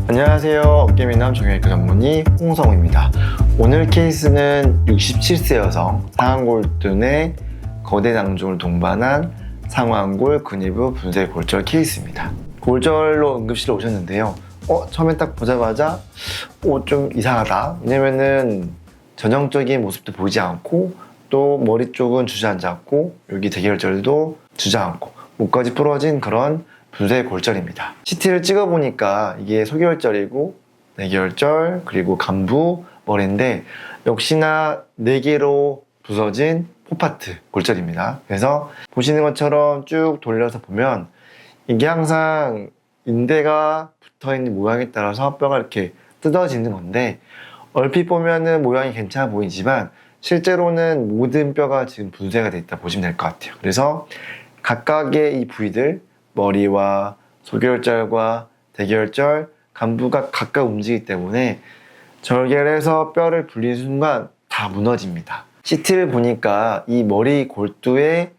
안녕하세요. 어깨미남 정형외과 전문의 홍성우입니다. 오늘 케이스는 67세 여성 상완골둔의 거대 낭종을 동반한 상완골 근위부 분쇄 골절 케이스입니다. 골절로 응급실에 오셨는데요. 처음에 딱 보자마자 좀 이상하다. 왜냐면은 전형적인 모습도 보이지 않고 또 머리 쪽은 주저앉았고 여기 대결절도 주저앉고 목까지 부러진 그런 분쇄 골절입니다. CT를 찍어보니까 이게 소결절이고 내결절 그리고 간부 머리인데 역시나 4개로 부서진 포파트 골절입니다. 그래서 보시는 것처럼 쭉 돌려서 보면 이게 항상 인대가 붙어있는 모양에 따라서 뼈가 이렇게 뜯어지는 건데 얼핏 보면은 모양이 괜찮아 보이지만 실제로는 모든 뼈가 지금 분쇄가 돼 있다 보시면 될 것 같아요. 그래서 각각의 이 부위들 머리와 소결절과 대결절, 간부가 각각 움직이기 때문에 절개해서 뼈를 불리는 순간 다 무너집니다. CT를 보니까 이 머리 골두에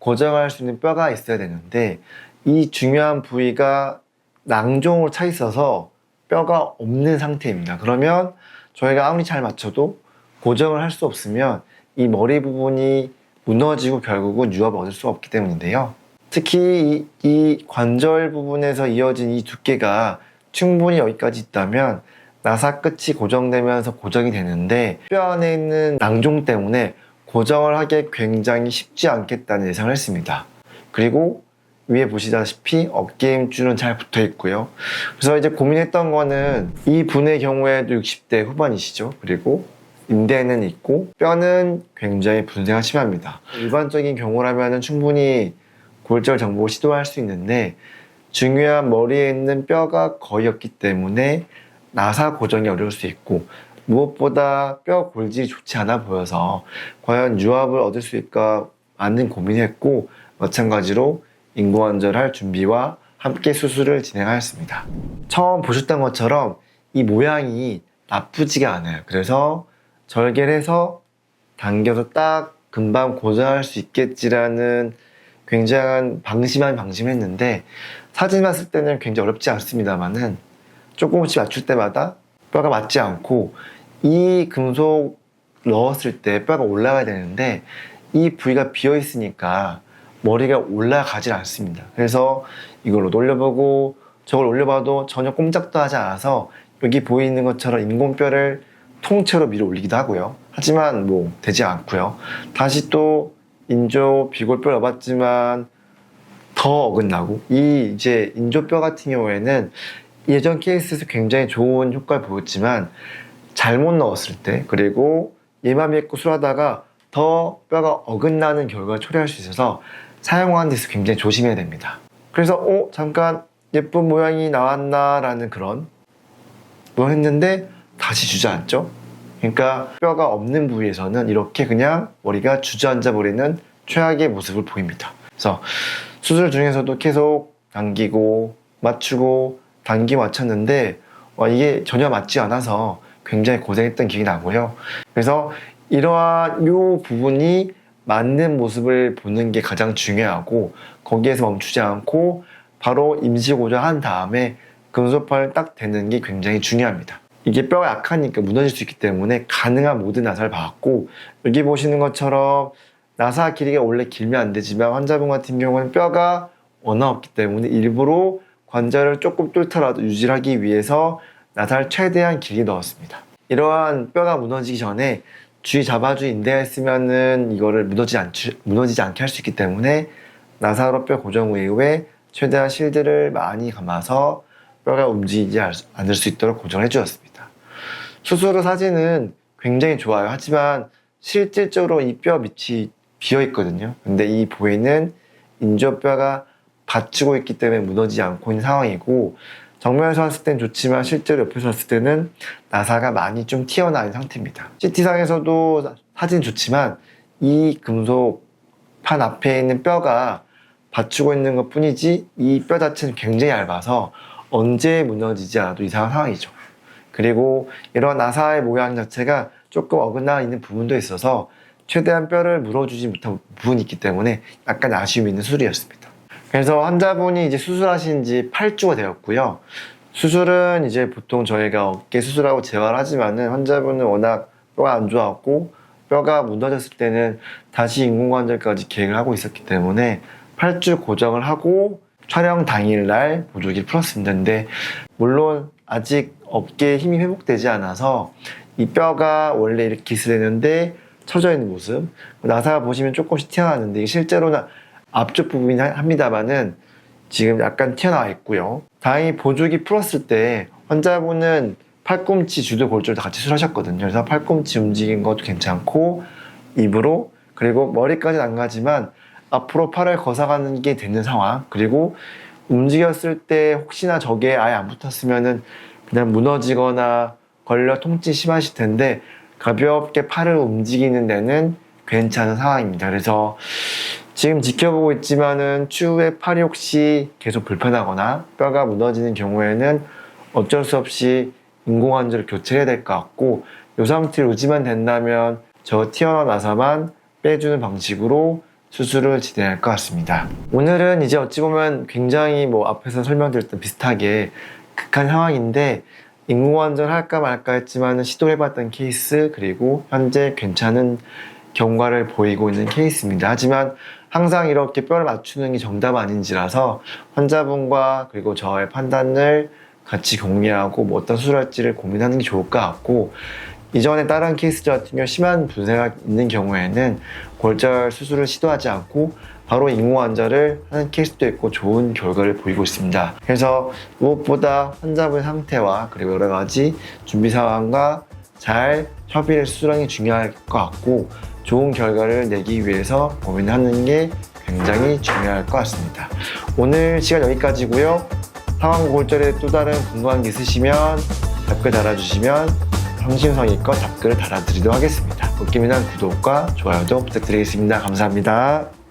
고정할 수 있는 뼈가 있어야 되는데 이 중요한 부위가 낭종으로 차 있어서 뼈가 없는 상태입니다. 그러면 저희가 아무리 잘 맞춰도 고정을 할 수 없으면 이 머리 부분이 무너지고 결국은 유압을 얻을 수 없기 때문인데요. 특히 이 관절 부분에서 이어진 이 두께가 충분히 여기까지 있다면 나사 끝이 고정되면서 고정이 되는데 뼈 안에 있는 낭종 때문에 고정을 하기 굉장히 쉽지 않겠다는 예상을 했습니다. 그리고 위에 보시다시피 어깨 힘줄은 잘 붙어 있고요. 그래서 이제 고민했던 거는 이 분의 경우에도 60대 후반이시죠. 그리고 인대는 있고 뼈는 굉장히 분쇄가 심합니다. 일반적인 경우라면 충분히 골절 정복을 시도할 수 있는데 중요한 머리에 있는 뼈가 거의 없기 때문에 나사 고정이 어려울 수 있고 무엇보다 뼈 골질이 좋지 않아 보여서 과연 유압을 얻을 수 있을까 많은 고민했고 마찬가지로 인공관절할 준비와 함께 수술을 진행하였습니다. 처음 보셨던 것처럼 이 모양이 나쁘지가 않아요. 그래서 절개를 해서 당겨서 딱 금방 고정할 수 있겠지라는 굉장한 방심했는데 사진 봤을 때는 굉장히 어렵지 않습니다만은 조금씩 맞출 때마다 뼈가 맞지 않고 이 금속 넣었을 때 뼈가 올라가야 되는데 이 부위가 비어 있으니까 머리가 올라가질 않습니다. 그래서 이걸로 올려보고 저걸 올려봐도 전혀 꼼짝도 하지 않아서 여기 보이는 것처럼 인공뼈를 통째로 밀어 올리기도 하고요. 하지만 되지 않고요. 다시 또 인조 비골뼈를 넣어봤지만 더 어긋나고 이제 인조뼈 같은 경우에는 예전 케이스에서 굉장히 좋은 효과를 보였지만 잘못 넣었을 때 그리고 얘만 믿고 술하다가 더 뼈가 어긋나는 결과를 초래할 수 있어서 사용하는 데서 굉장히 조심해야 됩니다. 그래서 잠깐 예쁜 모양이 나왔나 라는 그런 뭐 했는데 다시 주저앉죠. 그러니까 뼈가 없는 부위에서는 이렇게 그냥 머리가 주저앉아 버리는 최악의 모습을 보입니다. 그래서 수술 중에서도 계속 당기고 맞추고 당기고 맞췄는데 이게 전혀 맞지 않아서 굉장히 고생했던 기억이 나고요. 그래서 이러한 요 부분이 맞는 모습을 보는 게 가장 중요하고 거기에서 멈추지 않고 바로 임시 고정한 다음에 금속판을 딱 대는 게 굉장히 중요합니다. 이게 뼈가 약하니까 무너질 수 있기 때문에 가능한 모든 나사를 박았고 여기 보시는 것처럼 나사 길이가 원래 길면 안 되지만 환자분 같은 경우는 뼈가 워낙 없기 때문에 일부러 관절을 조금 뚫더라도 유지하기 위해서 나사를 최대한 길게 넣었습니다. 이러한 뼈가 무너지기 전에 주위 잡아준 인대가 있으면은 이거를 무너지지 않게 할 수 있기 때문에 나사로 뼈 고정 이후에 최대한 실드를 많이 감아서 뼈가 움직이지 않을 수 있도록 고정해 주었습니다. 수술 후 사진은 굉장히 좋아요. 하지만 실질적으로 이 뼈 밑이 비어 있거든요. 근데 이 부위는 인조뼈가 받치고 있기 때문에 무너지지 않고 있는 상황이고 정면에서 봤을 땐 좋지만 실제로 옆에서 봤을 때는 나사가 많이 좀 튀어나온 상태입니다. CT상에서도 사진 좋지만 이 금속 판 앞에 있는 뼈가 받치고 있는 것 뿐이지 이 뼈 자체는 굉장히 얇아서 언제 무너지지 않아도 이상한 상황이죠. 그리고 이런 나사의 모양 자체가 조금 어긋나 있는 부분도 있어서 최대한 뼈를 물어주지 못한 부분이 있기 때문에 약간 아쉬움이 있는 수술이었습니다. 그래서 환자분이 이제 수술하신 지 8주가 되었고요. 수술은 이제 보통 저희가 어깨 수술하고 재활 하지만은 환자분은 워낙 뼈가 안 좋았고 뼈가 무너졌을 때는 다시 인공관절까지 계획을 하고 있었기 때문에 8주 고정을 하고 촬영 당일날 보조기를 풀었습니다. 근데 물론 아직 어깨에 힘이 회복되지 않아서 이 뼈가 원래 이렇게 있었는데 처져 있는 모습, 나사 보시면 조금씩 튀어나왔는데 이게 실제로는 앞쪽 부분이 합니다만은 지금 약간 튀어나와 있고요. 다행히 보조기 풀었을 때 환자분은 팔꿈치, 주도 골절 다 같이 수술하셨거든요. 그래서 팔꿈치 움직인 것도 괜찮고 입으로, 그리고 머리까지는 안 가지만 앞으로 팔을 거사가는 게 되는 상황, 그리고 움직였을 때 혹시나 저게 아예 안 붙었으면은 그냥 무너지거나 걸려 통증이 심하실 텐데 가볍게 팔을 움직이는 데는 괜찮은 상황입니다. 그래서 지금 지켜보고 있지만은 추후에 팔이 혹시 계속 불편하거나 뼈가 무너지는 경우에는 어쩔 수 없이 인공관절을 교체해야 될 것 같고, 이 상태로 유지만 된다면 저 튀어나온 나사만 빼주는 방식으로 수술을 진행할 것 같습니다. 오늘은 이제 어찌 보면 굉장히 앞에서 설명드렸던 비슷하게 극한 상황인데 인공관절 할까 말까 했지만 시도를 해봤던 케이스, 그리고 현재 괜찮은 경과를 보이고 있는 케이스입니다. 하지만 항상 이렇게 뼈를 맞추는 게 정답 아닌지라서 환자분과 그리고 저의 판단을 같이 공유하고 어떤 수술할지를 고민하는 게 좋을 것 같고, 이전에 다른 케이스들 같은 경우 심한 분세가 있는 경우에는 골절 수술을 시도하지 않고 바로 인공관절을 하는 케이스도 있고 좋은 결과를 보이고 있습니다. 그래서 무엇보다 환자분의 상태와 그리고 여러 가지 준비 상황과 잘 협의를 수술하는 게 중요할 것 같고, 좋은 결과를 내기 위해서 고민하는 게 굉장히 중요할 것 같습니다. 오늘 시간 여기까지고요. 상완골절에 또 다른 궁금한 게 있으시면 댓글 달아주시면 성심성의껏 답글을 달아드리도록 하겠습니다. 웃기면 구독과 좋아요도 부탁드리겠습니다. 감사합니다.